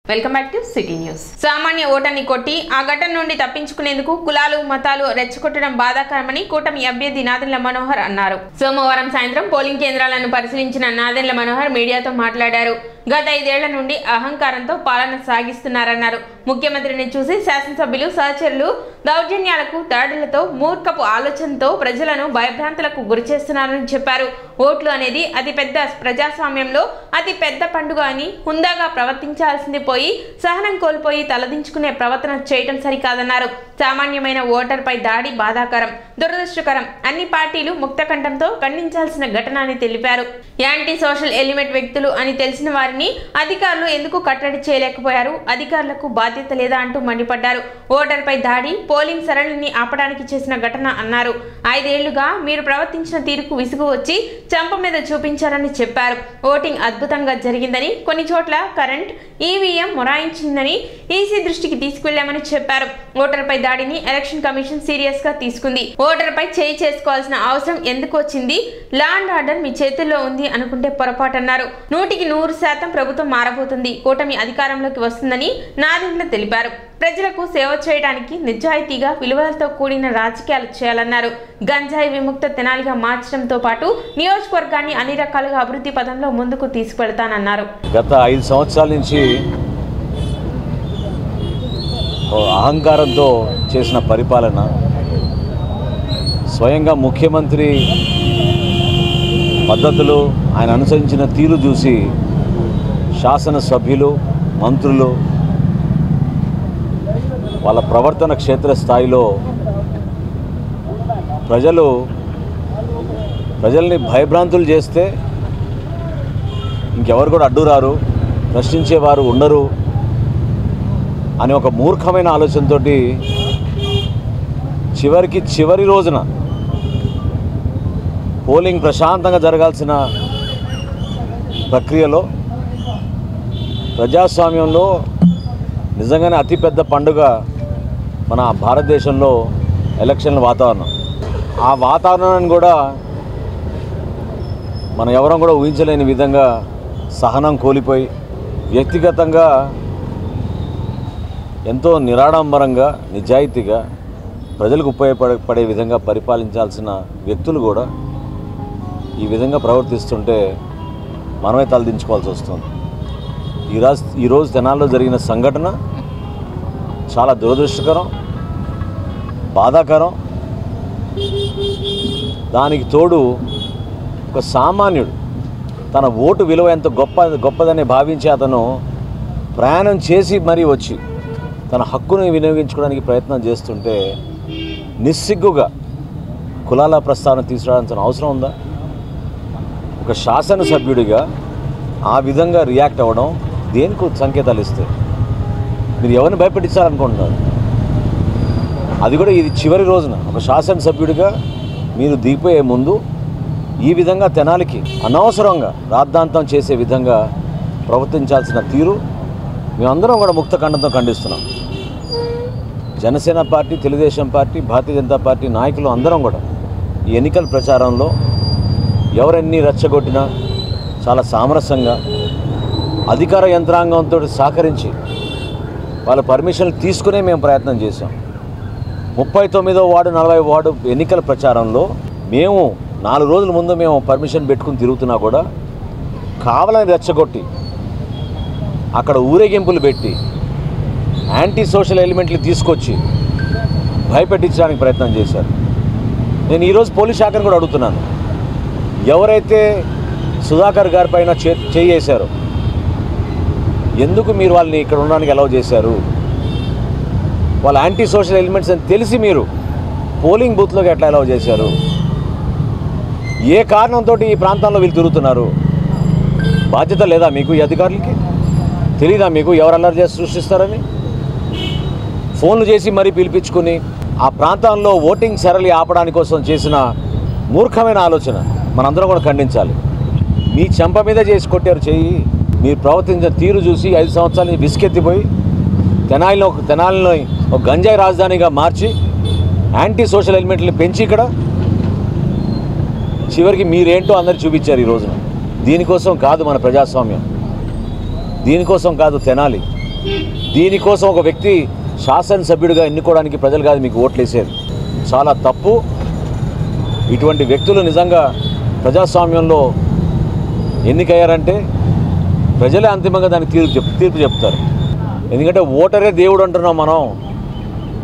Welcome back to city news. సామాన్య ఓటర్ని కొట్టి ఆ ఘటన నుండి తప్పించుకునేందుకు కులాలు మతాలు రెచ్చగొట్టడం బాధాకరమని కూటమి అభ్యర్థి నాదెండ్ల మనోహర్ అన్నారు. సోమవారం సాయంత్రం పోలింగ్ కేంద్రాలను పరిశీలించిన నాదెండ్ల మనోహర్ మీడియాతో మాట్లాడారు. గత 5 ఏళ్ల నుండి అహంకారంతో పాలన సాగిస్తున్నారన్నారు. ముఖ్యమంత్రిని చూసి శాసనసభ్యులు సహచరులు దౌర్జన్యాలకు దాడులతో మూర్ఖపు ఆలోచనతో ప్రజలను భయభ్రాంతులకు గురిచేస్తున్నారని చెప్పారు. ఓట్లు అనేది అతి పెద్ద ప్రజాస్వామ్యంలో అతి పెద్ద పండుగ అని హుందాగా ప్రవర్తించాల్సింది పోయి సహనం కోల్పోయి తలదించుకునే ప్రవర్తన చేయటం సరికాదన్నారు. సామాన్యమైన ఓటర్పై దాడి బాధాకరం, దురదృష్టకరం, అన్ని పార్టీలు ముక్తకంఠంతో ఖండించాల్సిన ఘటన అని తెలిపారు. యాంటీ సోషల్ ఎలిమెంట్ వ్యక్తులు అని తెలిసిన వారిని అధికారులు ఎందుకు కట్టడి చేయలేకపోయారు? అధికారులకు బాధ్యత లేదా అంటూ మండిపడ్డారు. ఓటర్పై దాడి పోలింగ్ సరళిని ఆపడానికి చేసిన ఘటన అన్నారు. 5 ఏళ్లుగా మీరు ప్రవర్తించిన తీరుకు విసుగు వచ్చి చంప మీద చూపించారని చెప్పారు. ఓటింగ్ అద్భుతంగా జరిగిందని, కొన్ని చోట్ల కరెంట్ ఈవీఎం మొరాయించిందని ఈసీ దృష్టికి తీసుకెళ్లామని చెప్పారు. ఓటర్పై దాడిని ఎలక్షన్ కమిషన్ సీరియస్ గా తీసుకుంది. ఓటర్పై చేయి చేసుకోవాల్సిన అవసరం ఎందుకు వచ్చింది? లా అండ్ ఆర్డర్ మీ చేతుల్లో ఉంది అనుకుంటే పొరపాటన్నారు. 100% ప్రభుత్వం మారబోతుంది, కూటమి అధికారంలోకి వస్తుందని నాదెండ్ల తెలిపారు. ప్రజలకు సేవ చేయడానికి నిజాయితీగా విలువలతో కూడిన రాజకీయాలు చేయాలన్నారు. గంజాయి విముక్త తెనాలిగా మార్చడంతో పాటు నియోజకవర్గాన్ని అన్ని రకాలుగా అభివృద్ధి పదంలో ముందుకు తీసుకువెళ్తానన్నారు. గత 5 సంవత్సరాల నుంచి అహంకారంతో చేసిన పరిపాలన, స్వయంగా ముఖ్యమంత్రి పద్ధతులు ఆయన అనుసరించిన తీరు చూసి శాసనసభ్యులు, మంత్రులు వాళ్ళ ప్రవర్తన క్షేత్రస్థాయిలో ప్రజల్ని భయభ్రాంతులు చేస్తే ఇంకెవరు కూడా అడ్డురారు, ప్రశ్నించేవారు ఉండరు అని ఒక మూర్ఖమైన ఆలోచనతో చివరి రోజున పోలింగ్ ప్రశాంతంగా జరగాల్సిన ప్రక్రియలో ప్రజాస్వామ్యంలో నిజంగానే అతిపెద్ద పండుగ మన భారతదేశంలో ఎలక్షన్ల వాతావరణం. ఆ వాతావరణాన్ని కూడా మనం ఎవరం కూడా ఊహించలేని విధంగా సహనం కోల్పోయి వ్యక్తిగతంగా ఎంతో నిరాడంబరంగా నిజాయితీగా ప్రజలకు ఉపయోగపడే విధంగా పరిపాలించాల్సిన వ్యక్తులు కూడా ఈ విధంగా ప్రవర్తిస్తుంటే మనమే తలదించుకోవాల్సి వస్తుంది. ఈరోజు తెనాల్లో జరిగిన సంఘటన చాలా దురదృష్టకరం, బాధాకరం. దానికి తోడు ఒక సామాన్యుడు తన ఓటు విలువ ఎంత గొప్పదని భావించి అతను ప్రయాణం చేసి మరీ వచ్చి తన హక్కును వినియోగించుకోవడానికి ప్రయత్నం చేస్తుంటే నిస్సిగ్గుగా కులాల ప్రస్తావన తీసుకురావాల్సిన అవసరం ఉందా? ఒక శాసనసభ్యుడిగా ఆ విధంగా రియాక్ట్ అవ్వడం దేనికి సంకేతాలు ఇస్తాయి? మీరు ఎవరిని భయపెట్టించాలనుకుంటున్నారు? అది కూడా ఇది చివరి రోజున ఒక శాసనసభ్యుడిగా మీరు దిగిపోయే ముందు ఈ విధంగా తెనాలికి అనవసరంగా రాద్ధాంతం చేసే విధంగా ప్రవర్తించాల్సిన తీరు మేమందరం కూడా ముక్త ఖండంతో ఖండిస్తున్నాం. Janasena party, Telugu Desam party, Bharatiya Janata party నాయకులు అందరం కూడా ఈ ఎన్నికల ప్రచారంలో ఎవరెన్ని రెచ్చగొట్టినా చాలా సామరస్యంగా అధికార యంత్రాంగంతో సహకరించి వాళ్ళ పర్మిషన్లు తీసుకునే మేము ప్రయత్నం చేశాం. 39వ వార్డు, 40వ వార్డు ఎన్నికల ప్రచారంలో మేము 4 రోజుల ముందు మేము పర్మిషన్ పెట్టుకుని తిరుగుతున్నా కూడా కావాలని రెచ్చగొట్టి అక్కడ ఊరేగింపులు పెట్టి యాంటీ సోషల్ ఎలిమెంట్లు తీసుకొచ్చి భయపెట్టించడానికి ప్రయత్నం చేశారు. నేను ఈరోజు పోలీస్ శాఖను కూడా అడుగుతున్నాను, ఎవరైతే సుధాకర్ గారి పైన చేయేశారో ఎందుకు మీరు వాళ్ళని ఇక్కడ ఉండడానికి అలౌ చేశారు? వాళ్ళ యాంటీ సోషల్ ఎలిమెంట్స్ అని తెలిసి మీరు పోలింగ్ బూత్లోకి ఎట్లా అలౌ చేశారు? ఏ కారణంతో ఈ ప్రాంతంలో వీళ్ళు తిరుగుతున్నారు? బాధ్యత లేదా మీకు? ఈ అధికారులకి తెలీదా మీకు ఎవరు అల్లరి చేసి సృష్టిస్తారని? ఫోన్లు చేసి మరీ పిలిపించుకుని ఆ ప్రాంతంలో ఓటింగ్ సరళి ఆపడానికి కోసం చేసిన మూర్ఖమైన ఆలోచన మనందరం కూడా ఖండించాలి. మీ చెంప మీద చేసి కొట్టారు చెయ్యి. మీరు ప్రవర్తించిన తీరు చూసి 5 సంవత్సరాల నుంచి విసుకెత్తిపోయి తెనాలిలో ఒక గంజాయి రాజధానిగా మార్చి యాంటీ సోషల్ ఎలిమెంట్ని పెంచి ఇక్కడ చివరికి మీరేంటో అందరు చూపించారు ఈ రోజున. దీనికోసం కాదు మన ప్రజాస్వామ్యం, దీనికోసం కాదు తెనాలి. దీనికోసం ఒక వ్యక్తి శాసనసభ్యుడిగా ఎన్నుకోవడానికి ప్రజలు కాదు మీకు ఓట్లు వేసేది. చాలా తప్పు. ఇటువంటి వ్యక్తులు నిజంగా ప్రజాస్వామ్యంలో ఎన్నికయ్యారంటే ప్రజలే అంతిమంగా దానికి తీర్పు చెప్తారు. ఎందుకంటే ఓటరే దేవుడు అంటున్నాం మనం.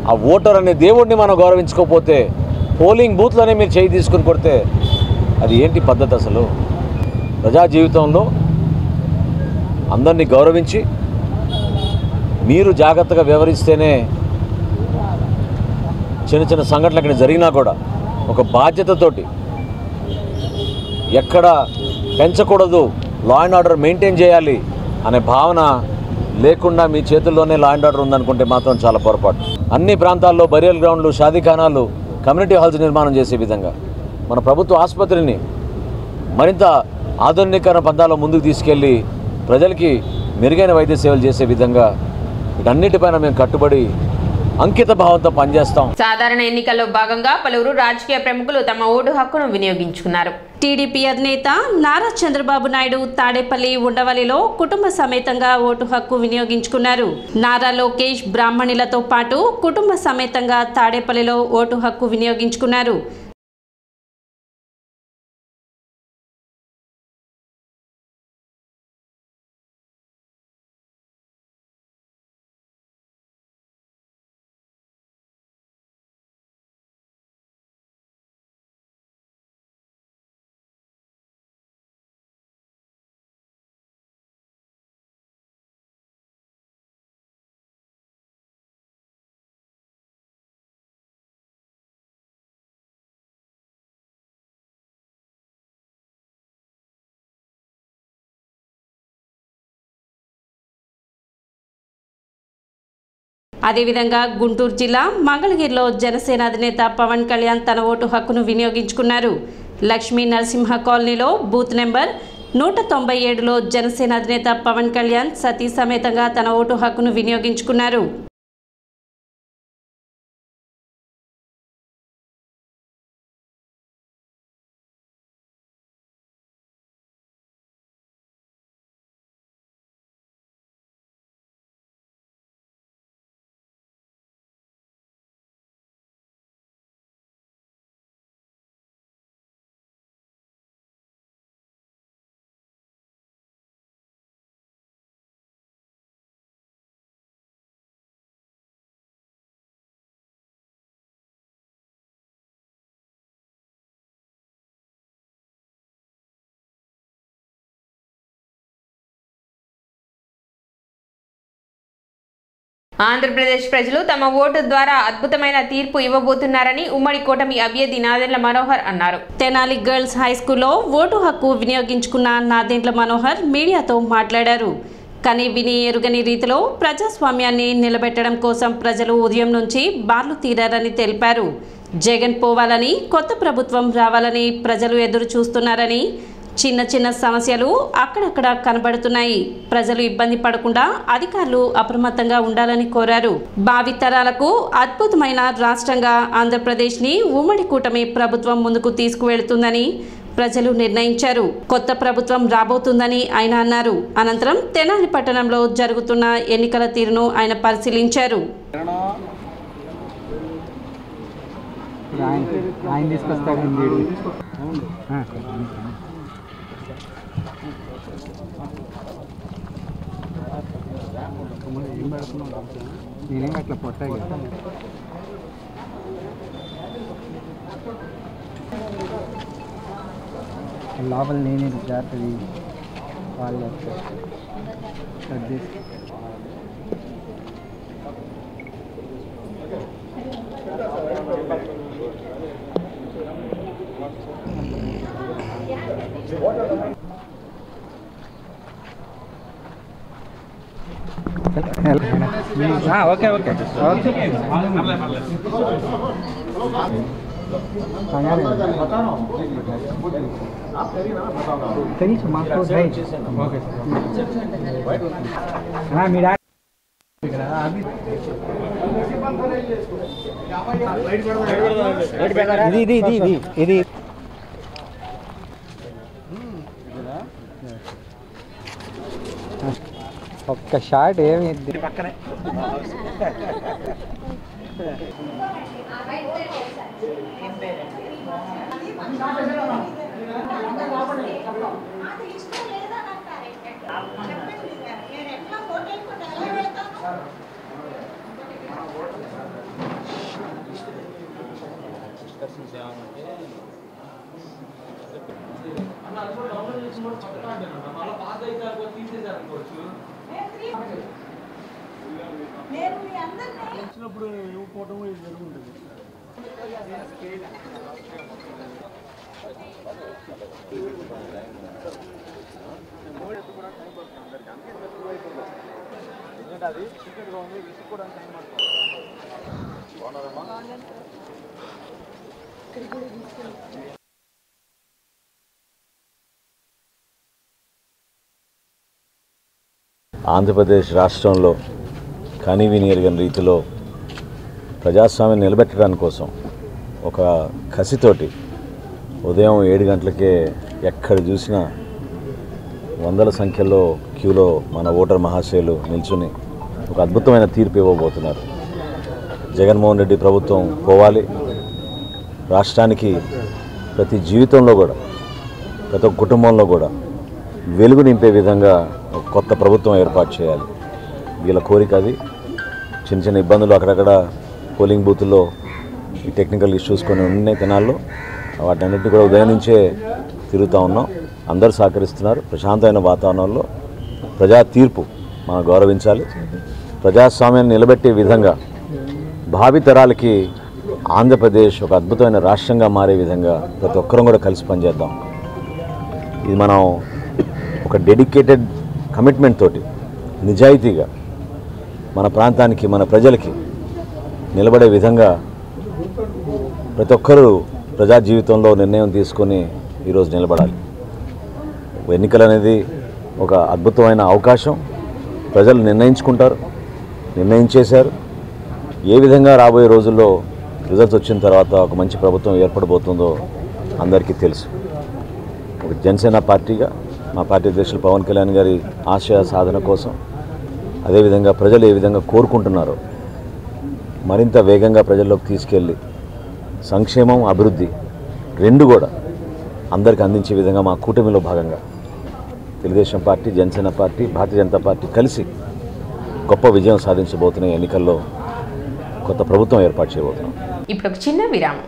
ఆ ఓటర్ అనే దేవుడిని మనం గౌరవించుకోకపోతే పోలింగ్ బూత్లోనే మీరు చేయి తీసుకుని కొడితే అది ఏంటి పద్ధతి? అసలు ప్రజా జీవితంలో అందరినీ గౌరవించి మీరు జాగ్రత్తగా వ్యవహరిస్తేనే చిన్న చిన్న సంఘటనలు అక్కడ జరిగినా కూడా ఒక బాధ్యతతోటి ఎక్కడ పెంచకూడదు, లా అండ్ ఆర్డర్ మెయింటైన్ చేయాలి అనే భావన లేకుండా మీ చేతుల్లోనే లా అండ్ ఆర్డర్ ఉందనుకుంటే మాత్రం చాలా పొరపాటు. అన్ని ప్రాంతాల్లో బరియల్ గ్రౌండ్లు, షాదీఖానాలు, కమ్యూనిటీ హాల్స్ నిర్మాణం చేసే విధంగా మన ప్రభుత్వ ఆసుపత్రిని మరింత ఆధునికరణ పందాల్లో ముందుకు తీసుకెళ్ళి ప్రజలకి మెరుగైన వైద్య సేవలు చేసే విధంగా వీటన్నిటిపైన మేము కట్టుబడి అంకిత భావంతో పనిచేస్తాం. సాధారణ ఎన్నికల్లో భాగంగా పలువురు రాజకీయ ప్రముఖులు తమ ఓటు హక్కును వినియోగించుకున్నారు. టీడీపీ అధినేత నారా చంద్రబాబు నాయుడు తాడేపల్లి ఉండవల్లిలో కుటుంబ సమేతంగా ఓటు హక్కు వినియోగించుకున్నారు. నారా లోకేష్ బ్రాహ్మణులతో పాటు కుటుంబ సమేతంగా తాడేపల్లిలో ఓటు హక్కు వినియోగించుకున్నారు. అదేవిధంగా గుంటూరు జిల్లా మంగళగిరిలో జనసేన అధినేత పవన్ కళ్యాణ్ తన ఓటు హక్కును వినియోగించుకున్నారు. లక్ష్మీ నరసింహ కాలనీలో బూత్ నెంబర్ 197లో జనసేన అధినేత పవన్ కళ్యాణ్ సతీ సమేతంగా తన ఓటు హక్కును వినియోగించుకున్నారు. ఆంధ్రప్రదేశ్ ప్రజలు తమ ఓటు ద్వారా అద్భుతమైన తీర్పు ఇవ్వబోతున్నారని ఉమ్మడి కూటమి అభ్యర్థి నాదెండ్ల మనోహర్ అన్నారు. తెనాలి గర్ల్స్ హై స్కూల్లో ఓటు హక్కు వినియోగించుకున్న నాదెండ్ల మనోహర్ మీడియాతో మాట్లాడారు. కానీ విని ఎరుగని రీతిలో ప్రజాస్వామ్యాన్ని నిలబెట్టడం కోసం ప్రజలు ఉదయం నుంచి బార్లు తీరారని తెలిపారు. జగన్ పోవాలని, కొత్త ప్రభుత్వం రావాలని ప్రజలు ఎదురు చూస్తున్నారని, చిన్న చిన్న సమస్యలు అక్కడక్కడ కనబడుతున్నాయి, ప్రజలు ఇబ్బంది పడకుండా అధికారులు అప్రమత్తంగా ఉండాలని కోరారు. భావితరాలకు అద్భుతమైన రాష్ట్రంగా ఆంధ్రప్రదేశ్ని ఉమ్మడి కూటమి ప్రభుత్వం ముందుకు తీసుకువెళుతుందని ప్రజలు నిర్ణయించారు. కొత్త ప్రభుత్వం రాబోతుందని ఆయన అన్నారు. అనంతరం తెనాలి పట్టణంలో జరుగుతున్న ఎన్నికల తీరును ఆయన పరిశీలించారు. నేనేం అట్లా పొట్టాయి లోపల నేనే జాగ్రత్త వాళ్ళు ఓకే ఓకే తెలుసు మాకు ఇది ఇది ఇది ఇది ఒక్క షాట్ ఏమి పక్కనే వచ్చినప్పుడు పోవటం జరుగుతుంది. ఆంధ్రప్రదేశ్ రాష్ట్రంలో కనీవిని ఎరుగని రీతిలో ప్రజాస్వామ్యం నిలబెట్టడానికి కోసం ఒక కసితోటి ఉదయం 7 గంటలకే ఎక్కడ చూసినా వందల సంఖ్యలో క్యూలో మన ఓటర్ మహాశయులు నిల్చుని ఒక అద్భుతమైన తీర్పు ఇవ్వబోతున్నారు. జగన్మోహన్ రెడ్డి ప్రభుత్వం పోవాలి, రాష్ట్రానికి ప్రతి జీవితంలో కూడా ప్రతి ఒక్క కుటుంబంలో కూడా వెలుగు నింపే విధంగా ఒక కొత్త ప్రభుత్వం ఏర్పాటు చేయాలి. వీళ్ళ కోరిక అది. చిన్న చిన్న ఇబ్బందులు అక్కడక్కడ పోలింగ్ బూతుల్లో ఈ టెక్నికల్ ఇష్యూస్ కొన్ని ఉన్నాయి తెనాల్లో, వాటన్నిటిని కూడా ఉదయం నుంచే తిరుగుతూ ఉన్నాం. అందరూ సహకరిస్తున్నారు. ప్రశాంతమైన వాతావరణంలో ప్రజా తీర్పు మనం గౌరవించాలి. ప్రజాస్వామ్యాన్ని నిలబెట్టే విధంగా భావితరాలకి ఆంధ్రప్రదేశ్ ఒక అద్భుతమైన రాష్ట్రంగా మారే విధంగా ప్రతి ఒక్కరం కూడా కలిసి పనిచేద్దాం. ఇది మనం ఒక డెడికేటెడ్ కమిట్మెంట్ తోటి నిజాయితీగా మన ప్రాంతానికి మన ప్రజలకి నిలబడే విధంగా ప్రతి ఒక్కరూ ప్రజా జీవితంలో నిర్ణయం తీసుకొని ఈరోజు నిలబడాలి. ఎన్నికలు అనేది ఒక అద్భుతమైన అవకాశం. ప్రజలు నిర్ణయించుకుంటారు, నిర్ణయించేశారు. ఏ విధంగా రాబోయే రోజుల్లో రిజల్ట్స్ వచ్చిన తర్వాత ఒక మంచి ప్రభుత్వం ఏర్పడబోతుందో అందరికీ తెలుసు. ఒక జనసేన పార్టీగా మా పార్టీ అధ్యక్షులు పవన్ కళ్యాణ్ గారి ఆశయ సాధన కోసం, అదేవిధంగా ప్రజలు ఏ విధంగా కోరుకుంటున్నారో మరింత వేగంగా ప్రజల్లోకి తీసుకెళ్ళి సంక్షేమం అభివృద్ధి రెండు కూడా అందరికీ అందించే విధంగా మా కూటమిలో భాగంగా Telugu Desam party, Janasena party, Bharatiya Janata party కలిసి గొప్ప విజయం సాధించబోతున్న ఎన్నికల్లో కొత్త ప్రభుత్వం ఏర్పాటు చేయబోతున్నాం. ఇప్పుడు ఒక చిన్న విరామం.